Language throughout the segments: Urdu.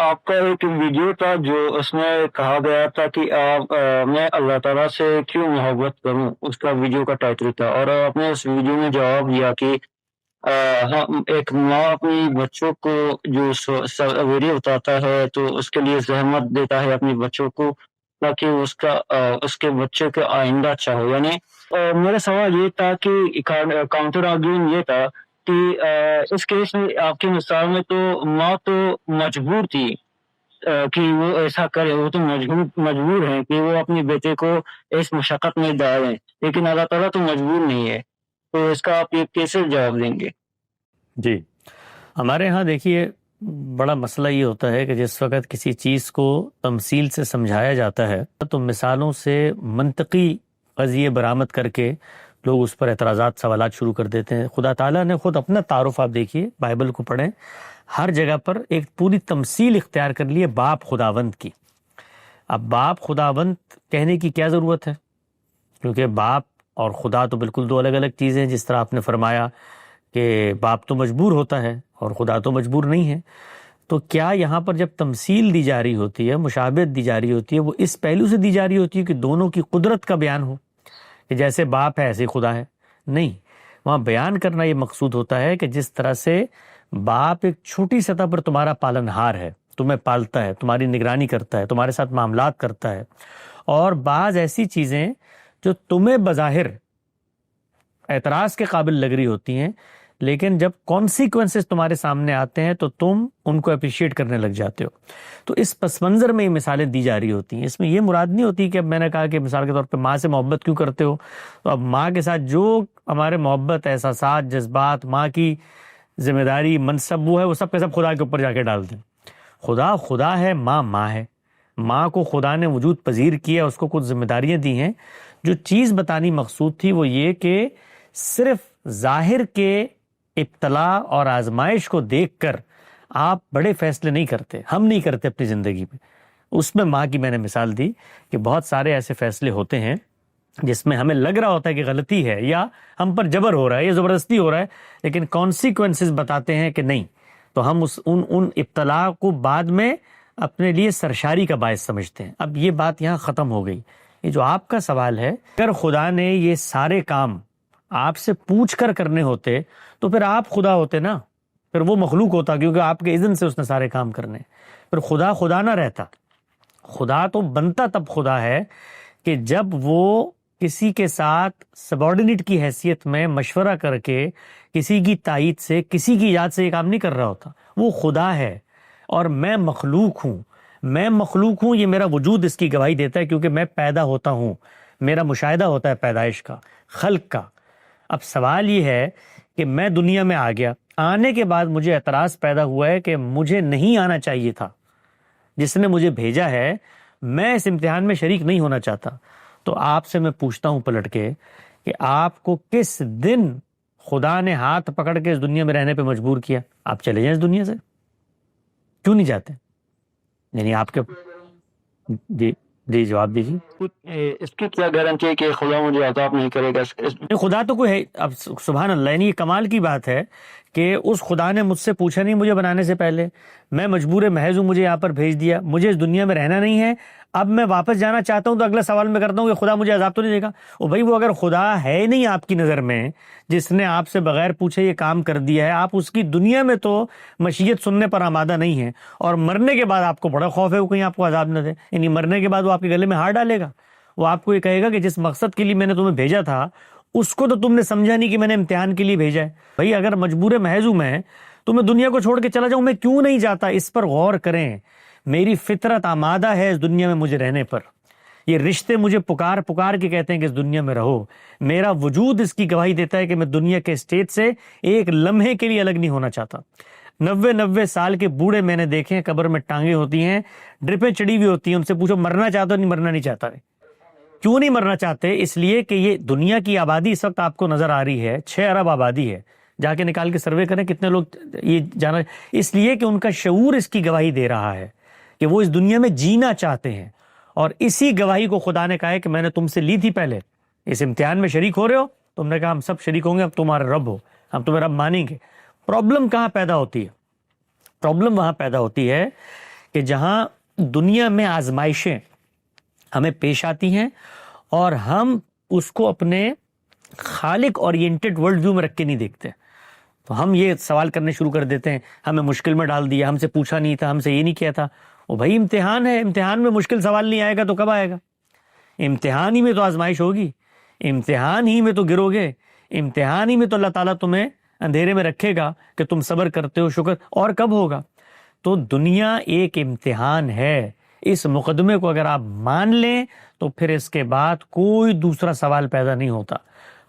آپ کا ایک ویڈیو تھا جو اس میں کہا گیا تھا کہ میں اللہ تعالیٰ سے کیوں محبت کروں، اس کا ویڈیو کا ٹائٹل تھا، اور آپ نے اس ویڈیو میں جواب دیا کہ ایک ماں اپنی بچوں کو جو سویرے اٹھاتا ہے تو اس کے لیے زحمت دیتا ہے اپنی بچوں کو، تاکہ اس کے بچے کا آئندہ اچھا ہو. یعنی میرا سوال یہ تھا کہ کاؤنٹر آرگیومنٹ یہ تھا کہ اس کیس میں آپ کی مثال میں تو ماں تو مجبور تھی کہ وہ ایسا کرے، وہ تو مجبور ہیں کہ وہ اپنے بیٹے کو اس مشقت میں ڈالیں، لیکن اللہ تعالیٰ تو مجبور نہیں ہے. تو اس کا آپ یہ کیسے جواب دیں گے؟ جی، ہمارے ہاں دیکھیے بڑا مسئلہ یہ ہوتا ہے کہ جس وقت کسی چیز کو تمثیل سے سمجھایا جاتا ہے تو مثالوں سے منطقی قضیے برآمد کر کے لوگ اس پر اعتراضات سوالات شروع کر دیتے ہیں. خدا تعالیٰ نے خود اپنا تعارف آپ دیکھیے، بائبل کو پڑھیں، ہر جگہ پر ایک پوری تمثیل اختیار کر لی ہے باپ خداوند کی. اب باپ خداوند کہنے کی کیا ضرورت ہے، کیونکہ باپ اور خدا تو بالکل دو الگ الگ چیزیں ہیں. جس طرح آپ نے فرمایا کہ باپ تو مجبور ہوتا ہے اور خدا تو مجبور نہیں ہے، تو کیا یہاں پر جب تمثیل دی جا رہی ہوتی ہے، مشابہت دی جا رہی ہوتی ہے، وہ اس پہلو سے دی جا رہی ہوتی ہے کہ دونوں کی قدرت کا بیان ہو کہ جیسے باپ ہے ایسے خدا ہے؟ نہیں، وہاں بیان کرنا یہ مقصود ہوتا ہے کہ جس طرح سے باپ ایک چھوٹی سطح پر تمہارا پالن ہار ہے، تمہیں پالتا ہے، تمہاری نگرانی کرتا ہے، تمہارے ساتھ معاملات کرتا ہے، اور بعض ایسی چیزیں جو تمہیں بظاہر اعتراض کے قابل لگ رہی ہوتی ہیں، لیکن جب کانسیکوینسز تمہارے سامنے آتے ہیں تو تم ان کو اپریشیٹ کرنے لگ جاتے ہو. تو اس پس منظر میں یہ مثالیں دی جا رہی ہوتی ہیں. اس میں یہ مراد نہیں ہوتی کہ اب میں نے کہا کہ مثال کے طور پہ ماں سے محبت کیوں کرتے ہو، تو اب ماں کے ساتھ جو ہمارے محبت، احساسات، جذبات، ماں کی ذمہ داری، منصب وہ ہے، وہ سب کے سب خدا کے اوپر جا کے ڈال دیں. خدا خدا ہے، ماں ماں ہے. ماں کو خدا نے وجود پذیر کیا، اس کو کچھ ذمہ داریاں دی ہیں. جو چیز بتانی مقصود تھی وہ یہ کہ صرف ظاہر کے ابتلا اور آزمائش کو دیکھ کر آپ بڑے فیصلے نہیں کرتے، ہم نہیں کرتے اپنی زندگی میں. اس میں ماں کی میں نے مثال دی کہ بہت سارے ایسے فیصلے ہوتے ہیں جس میں ہمیں لگ رہا ہوتا ہے کہ غلطی ہے یا ہم پر جبر ہو رہا ہے یا زبردستی ہو رہا ہے، لیکن کانسیکوینسز بتاتے ہیں کہ نہیں، تو ہم ان ابتلا کو بعد میں اپنے لیے سرشاری کا باعث سمجھتے ہیں. اب یہ بات یہاں ختم ہو گئی. یہ جو آپ کا سوال ہے، اگر خدا نے یہ سارے کام آپ سے پوچھ کر کرنے ہوتے تو پھر آپ خدا ہوتے نا، پھر وہ مخلوق ہوتا، کیونکہ آپ کے اذن سے اس نے سارے کام کرنے. پھر خدا خدا نہ رہتا. خدا تو بنتا تب خدا ہے کہ جب وہ کسی کے ساتھ سبارڈینیٹ کی حیثیت میں مشورہ کر کے کسی کی تائید سے، کسی کی یاد سے یہ کام نہیں کر رہا ہوتا. وہ خدا ہے اور میں مخلوق ہوں. میں مخلوق ہوں، یہ میرا وجود اس کی گواہی دیتا ہے، کیونکہ میں پیدا ہوتا ہوں، میرا مشاہدہ ہوتا ہے پیدائش کا، خلق کا. اب سوال یہ ہے کہ میں دنیا میں آ گیا، آنے کے بعد مجھے اعتراض پیدا ہوا ہے کہ مجھے نہیں آنا چاہیے تھا، جس نے مجھے بھیجا ہے میں اس امتحان میں شریک نہیں ہونا چاہتا. تو آپ سے میں پوچھتا ہوں پلٹ کے کہ آپ کو کس دن خدا نے ہاتھ پکڑ کے اس دنیا میں رہنے پہ مجبور کیا؟ آپ چلے جائیں اس دنیا سے، کیوں نہیں جاتے؟ یعنی آپ کے جی جواب دیجیے. اس کی کیا گارنٹی ہے کہ خدا مجھے عذاب نہیں کرے گا؟ خدا تو کوئی ہے. اب سبحان اللہ، یعنی یہ کمال کی بات ہے کہ اس خدا نے مجھ سے پوچھا نہیں مجھے بنانے سے پہلے، میں مجبور محض ہوں، مجھے یہاں پر بھیج دیا، مجھے اس دنیا میں رہنا نہیں ہے. اب میں واپس جانا چاہتا ہوں تو اگلا سوال میں کرتا ہوں کہ خدا مجھے عذاب تو نہیں دے گا؟ او بھائی، وہ اگر خدا ہے نہیں آپ کی نظر میں، جس نے آپ سے بغیر پوچھے یہ کام کر دیا ہے، آپ اس کی دنیا میں تو مشیت سننے پر آمادہ نہیں ہے، اور مرنے کے بعد آپ کو بڑا خوف ہے وہ کہیں آپ کو عذاب نہ دے. یعنی مرنے کے بعد وہ آپ کے گلے میں ہار ڈالے گا. وہ آپ کو یہ کہے گا کہ جس مقصد کے لیے میں نے تمہیں بھیجا تھا اس کو تو تم نے سمجھا نہیں کہ میں نے امتحان کے لیے بھیجا ہے. بھائی اگر مجبور محض ہوں میں تو میں دنیا کو چھوڑ کے چلا جاؤں، میں کیوں نہیں جاتا؟ اس پر غور کریں. میری فطرت آمادہ ہے اس دنیا میں مجھے رہنے پر. یہ رشتے مجھے پکار پکار کے کہتے ہیں کہ اس دنیا میں رہو. میرا وجود اس کی گواہی دیتا ہے کہ میں دنیا کے اسٹیٹ سے ایک لمحے کے لیے الگ نہیں ہونا چاہتا. 90 سال کے بوڑھے میں نے دیکھے ہیں، قبر میں ٹانگیں ہوتی ہیں، ڈرپیں چڑی ہوئی ہوتی ہیں، ان سے پوچھو مرنا چاہتا نہیں؟ مرنا نہیں چاہتا. کیوں نہیں مرنا چاہتے؟ اس لیے کہ یہ دنیا کی آبادی اس وقت آپ کو نظر آ رہی ہے، 6 ارب آبادی ہے. جا کے نکال کے سروے کریں کتنے لوگ یہ جانا. اس لیے کہ ان کا شعور اس کی گواہی دے رہا ہے کہ وہ اس دنیا میں جینا چاہتے ہیں. اور اسی گواہی کو خدا نے کہا ہے کہ میں نے تم سے لی تھی پہلے. اس امتحان میں شریک ہو رہے ہو، تم نے کہا ہم سب شریک ہوں گے، اب تمہارے رب ہو، ہم تمہیں رب مانیں گے. پرابلم کہاں پیدا ہوتی ہے؟ پرابلم وہاں پیدا ہوتی ہے کہ جہاں دنیا میں آزمائشیں ہمیں پیش آتی ہیں اور ہم اس کو اپنے خالق اورینٹڈ ورلڈ ویو میں رکھ کے نہیں دیکھتے، تو ہم یہ سوال کرنے شروع کر دیتے ہیں، ہمیں مشکل میں ڈال دیا، ہم سے پوچھا نہیں تھا، ہم سے یہ نہیں کیا تھا۔ وہ بھائی امتحان ہے، امتحان میں مشکل سوال نہیں آئے گا تو کب آئے گا؟ امتحان ہی میں تو آزمائش ہوگی، امتحان ہی میں تو گرو گے، امتحان ہی میں تو اللہ تعالیٰ تمہیں اندھیرے میں رکھے گا کہ تم صبر کرتے ہو، شکر، اور کب ہوگا؟ تو دنیا ایک امتحان ہے، اس مقدمے کو اگر آپ مان لیں تو پھر اس کے بعد کوئی دوسرا سوال پیدا نہیں ہوتا۔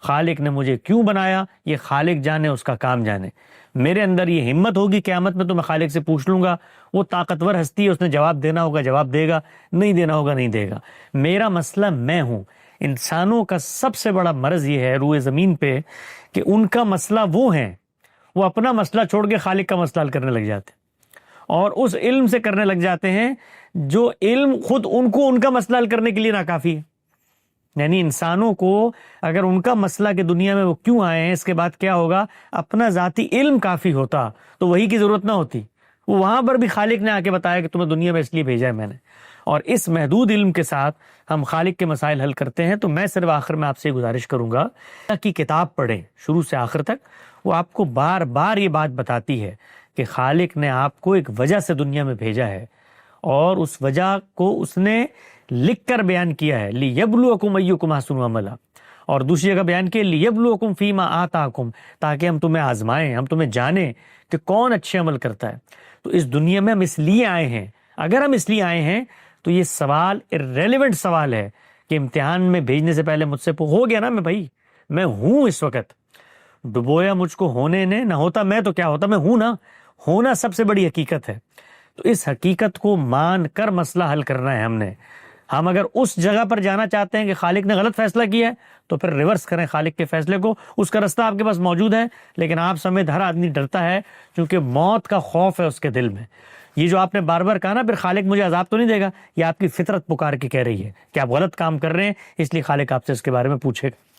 خالق نے مجھے کیوں بنایا، یہ خالق جانے، اس کا کام جانے۔ میرے اندر یہ ہمت ہوگی قیامت میں تو میں خالق سے پوچھ لوں گا، وہ طاقتور ہستی ہے، اس نے جواب دینا ہوگا جواب دے گا، نہیں دینا ہوگا نہیں دے گا۔ میرا مسئلہ میں ہوں۔ انسانوں کا سب سے بڑا مرض یہ ہے روئے زمین پہ کہ ان کا مسئلہ وہ ہیں، وہ اپنا مسئلہ چھوڑ کے خالق کا مسئلہ حل کرنے لگ جاتے ہیں، اور اس علم سے کرنے لگ جاتے ہیں جو علم خود ان کو ان کا مسئلہ حل کرنے کے لیے ناکافی ہے۔ یعنی انسانوں کو اگر ان کا مسئلہ کہ دنیا میں وہ کیوں آئے ہیں، اس کے بعد کیا ہوگا، اپنا ذاتی علم کافی ہوتا تو وہی کی ضرورت نہ ہوتی، وہ وہاں پر بھی خالق نے آ کے بتایا کہ تمہیں دنیا میں اس لیے بھیجا ہے میں نے۔ اور اس محدود علم کے ساتھ ہم خالق کے مسائل حل کرتے ہیں۔ تو میں صرف آخر میں آپ سے گزارش کروں گا کہ کتاب پڑھیں شروع سے آخر تک، وہ آپ کو بار بار یہ بات بتاتی ہے کہ خالق نے آپ کو ایک وجہ سے دنیا میں بھیجا ہے، اور اس وجہ کو اس نے لکھ کر بیان کیا ہے، لِيَبْلُوَكُمْ أَيُّكُمْ أَحْسَنُ عَمَلًا، اور دوسری جگہ بیان کیا لِيَبْلُوَكُمْ فِي مَا آتَاكُمْ، تاکہ ہم تمہیں آزمائیں، ہم تمہیں جانیں کہ کون اچھے عمل کرتا ہے۔ تو اس دنیا میں ہم اس لیے آئے ہیں، اگر ہم اس لیے آئے ہیں تو یہ سوال irrelevant سوال ہے کہ امتحان میں بھیجنے سے پہلے مجھ سے ہو گیا نا، میں بھائی میں ہوں، اس وقت ڈبویا مجھ کو ہونے نے، نہ ہوتا میں تو کیا ہوتا، میں ہوں نا، ہونا سب سے بڑی حقیقت ہے۔ تو اس حقیقت کو مان کر مسئلہ حل کرنا ہے ہم نے۔ ہم اگر اس جگہ پر جانا چاہتے ہیں کہ خالق نے غلط فیصلہ کیا ہے تو پھر ریورس کریں خالق کے فیصلے کو، اس کا رستہ آپ کے پاس موجود ہے، لیکن آپ سمیت ہر آدمی ڈرتا ہے کیونکہ موت کا خوف ہے اس کے دل میں۔ یہ جو آپ نے بار بار کہا نا پھر خالق مجھے عذاب تو نہیں دے گا، یہ آپ کی فطرت پکار کے کہہ رہی ہے کہ آپ غلط کام کر رہے ہیں، اس لیے خالق آپ سے اس کے بارے میں پوچھے گا۔